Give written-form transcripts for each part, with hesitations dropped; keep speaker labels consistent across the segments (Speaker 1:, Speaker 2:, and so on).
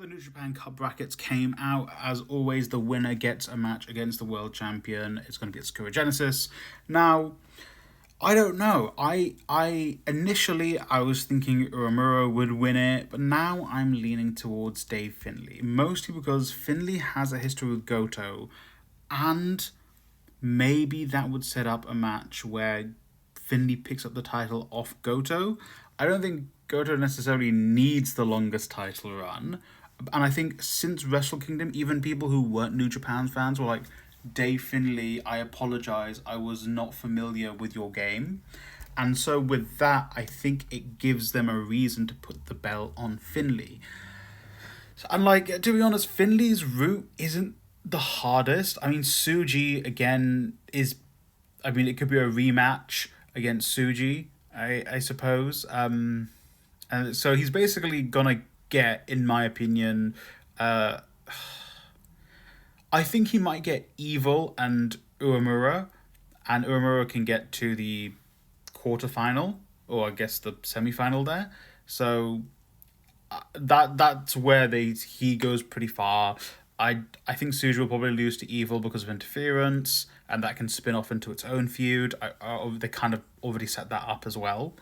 Speaker 1: the New Japan Cup brackets came out. As always, the winner gets a match against the world champion. It's going to be at Sakura Genesis. Now, I don't know. I initially I was thinking Uemura would win it, but now I'm leaning towards Dave Finley. Mostly because Finley has a history with Goto, and maybe that would set up a match where Finley picks up the title off Goto. I don't think Goto necessarily needs the longest title run. And I think since Wrestle Kingdom, even people who weren't New Japan fans were like, Dave Finley, I apologize, I was not familiar with your game. And so with that, I think it gives them a reason to put the belt on Finley. And like, to be honest, Finley's route isn't the hardest. I mean, Tsuji, again, it could be a rematch against Tsuji, I suppose. And so he's basically gonna get, in my opinion, I think he might get Evil and Uemura can get to the quarterfinal, or I guess the semi-final there. So that's where he goes pretty far. I think Tsuji will probably lose to Evil because of interference, and that can spin off into its own feud. They kind of already set that up as well.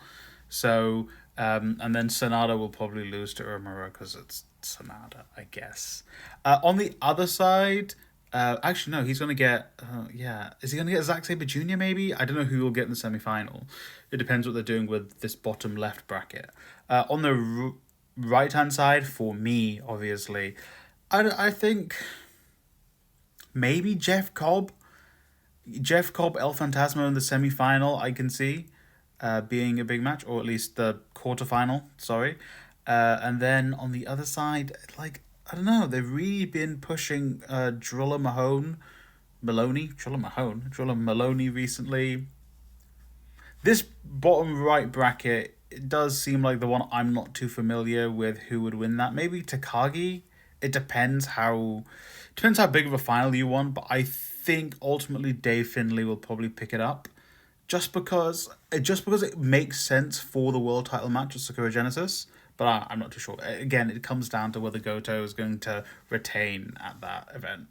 Speaker 1: So, and then Sanada will probably lose to Uemura because it's Sanada, I guess. On the other side, actually no, he's going to get, is he going to get Zack Sabre Jr. maybe? I don't know who will get in the semi-final. It depends what they're doing with this bottom left bracket. On the right-hand side, for me, obviously, I think maybe Jeff Cobb, El Phantasmo in the semi-final, I can see being a big match, or at least the quarterfinal, sorry. And then on the other side, like, I don't know, they've really been pushing Drilla Maloney recently. This bottom right bracket, it does seem like the one I'm not too familiar with who would win that. Maybe Takagi. It depends how big of a final you want, but I think ultimately Dave Finley will probably pick it up, just because it makes sense for the world title match at Sakura Genesis. But I'm not too sure. Again, it comes down to whether Goto is going to retain at that event.